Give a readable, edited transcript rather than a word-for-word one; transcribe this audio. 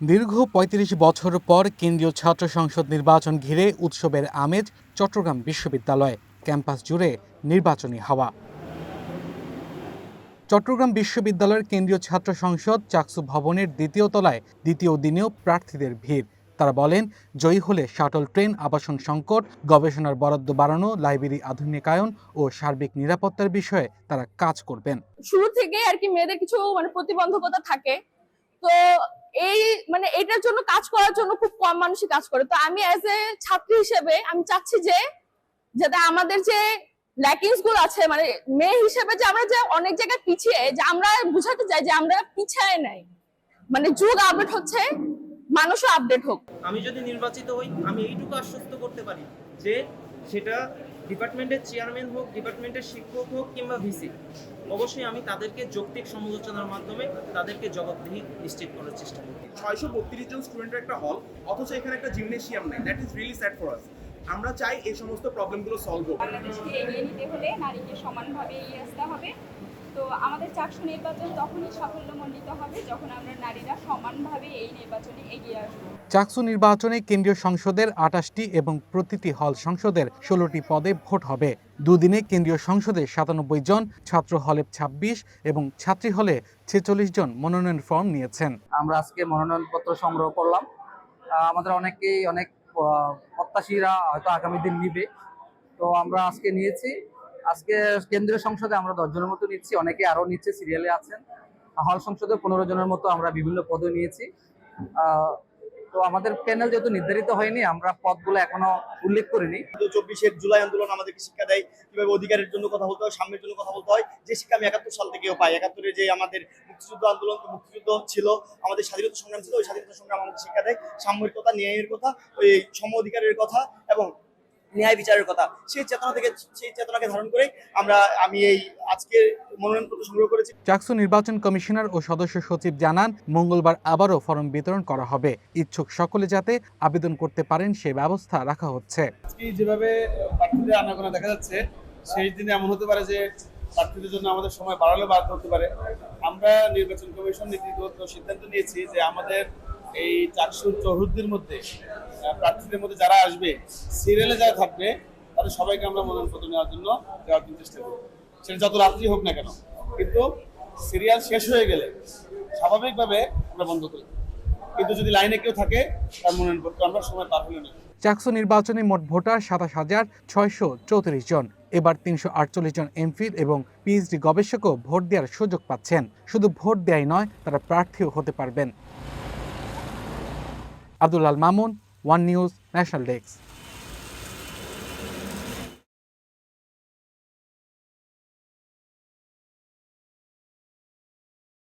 দীর্ঘ ৩৫ বছর পর কেন্দ্রীয় ছাত্র সংসদ নির্বাচন ঘিরে উৎসবের আমেজ চট্টগ্রাম বিশ্ববিদ্যালয়ে। ক্যাম্পাস জুড়ে নির্বাচনী হাওয়া। চট্টগ্রাম বিশ্ববিদ্যালয়ের কেন্দ্রীয় ছাত্র সংসদ চাকসু ভবনের দ্বিতীয় তলায় দ্বিতীয় দিনেও প্রার্থীদের ভিড়। তারা বলেন, জয়ী হলে শাটল ট্রেন, আবাসন সংকট, গবেষণার বরাদ্দ বাড়ানো, লাইব্রেরি আধুনিকায়ন ও সার্বিক নিরাপত্তার বিষয়ে তারা কাজ করবেন। শুরু থেকে আর কি মেয়েদের কিছু প্রতিবন্ধকতা থাকে, তো এই এটার জন্য কাজ করার জন্য খুব কম মানুষই কাজ করে। তো আমি অ্যাজ এ ছাত্রী হিসেবে আমি চাচ্ছি যে যাতে আমাদের যে ল্যাকিংস গুলো আছে, মেয়ে হিসেবে যে আমরা যে অনেক জায়গায় পিছিয়ে, যে আমরা বুঝাতে চাই যে আমরা পিছিয়ে নাই, যুগ আপডেট হচ্ছে, মানুষও আপডেট হোক। আমি যদি নির্বাচিত হই, আমি এইটুকু আশ্বস্ত করতে পারি যে সেটা ডিপার্টমেন্টের চেয়ারম্যান হোক, ডিপার্টমেন্টের শিক্ষক হোক কিংবা ভিসি, অবশ্যই আমি তাদেরকে যৌক্তিক সমালোচনার মাধ্যমে তাদেরকে জবাবদিহি নিশ্চিত করার চেষ্টা করি। 632 জন স্টুডেন্টের একটা হল, অথচ এখানে একটা জিমনেশিয়াম নাই। That is really sad for us. আমরা চাই এই সমস্ত প্রবলেমগুলো সলভ হোক। বাংলাদেশকে এগিয়ে নিতে হলে নারীকে সমানভাবে এগিয়ে আসতে হবে। তো আমাদের চাকসু নির্বাচন তখনই সাফল্যমণ্ডিত হবে যখন আমরা নারীরা সমানভাবে এই নির্বাচনে এগিয়ে আসবো। চাকসু নির্বাচনে কেন্দ্রীয় সংসদের ২৮টি এবং প্রতিটি হল সংসদের ১৬টি পদে ভোট হবে। দুদিনে কেন্দ্রীয় সংসদে ৯৭ জন, ছাত্র হলে ২৬ এবং ছাত্রী হলে ৪৬ জন মনোনয়ন ফর্ম নিয়েছেন। আমরা আজকে মনোনয়নপত্র সংগ্রহ করলাম। আমাদের অনেক প্রত্যাশীরা হয়তো আগামী দিন নিবে, তো আমরা আজকে নিয়েছি। আজকে কেন্দ্রীয় সংসদে আমরা 10 জনের মতো নিচ্ছি, অনেকে আরো নিচ্ছে, সিরিয়ালে আছেন। হল সংসদে 15 জনের মতো আমরা বিভিন্ন পদে নিয়েছি। তো আমাদের প্যানেল যেহেতু নির্ধারিত হয়নি, আমরা পদগুলো এখনো উল্লেখ করিনি। 24 জুলাই আন্দোলন আমাদেরকে শিক্ষা দেয় কিভাবে অধিকারের জন্য কথা বলতে হয়, সাম্যের জন্য কথা বলতে হয়, যে শিক্ষা আমি 71 সাল থেকেও পাই। 71-এ যে আমাদের মুক্তিযুদ্ধ আন্দোলন, মুক্তিযুদ্ধ ছিল, আমাদের স্বাধীনতা সংগ্রাম ছিল, ওই স্বাধীনতা সংগ্রাম আমাদের শিক্ষা দেয় সাম্যের কথা, ন্যায়ের কথা, ওই সম অধিকারের কথা এবং ন্যায় বিচারের কথা। সেই চেতনাকে ধারণ করে আমি এই আজকে মনোনয়নপত্র সংগ্রহ করেছি। চাকসু নির্বাচন কমিশনার ও সদস্য সচিব জানান, মঙ্গলবার আবারও ফরম বিতরণ করা হবে। ইচ্ছুক সকলে যাতে আবেদন করতে পারেন সে ব্যবস্থা রাখা হচ্ছে। যেভাবে প্রার্থীদের আনাগোনা দেখা যাচ্ছে, সেই দিনে এমন হতে পারে যে প্রার্থীদের জন্য আমাদের সময় বাড়াতে হতে পারে। আমরা নির্বাচন কমিশন নীতিগত সিদ্ধান্ত নিয়েছি যে আমাদের এই চাকসুর চৌহদ্দির মধ্যে প্রার্থীদের মধ্যে যারা আসবে, সিরিয়ালে যারা থাকবে, তাদের সবাইকে আমরা মনোনয়নপত্র নেওয়ার জন্য চেষ্টা করব। সেটা যত রাত্রি হোক না কেন, কিন্তু সিরিয়াল শেষ হয়ে গেলে স্বাভাবিকভাবে আমরা বন্ধ করি। কিন্তু যদি লাইনে কেউ থাকে, তার মনোনয়নপত্র আমরা সময় পার হলে নেব। চাকসু নির্বাচনে মোট ভোটার ২৭,৬34 জন। এবার ৩৪৮ জন এমফিল এবং পিএইচডি গবেষকও ভোট দেওয়ার সুযোগ পাচ্ছেন। শুধু ভোট দেয়াই নয়, তারা প্রার্থীও হতে পারবেন। Abdul Al Mamun, one news, national desk.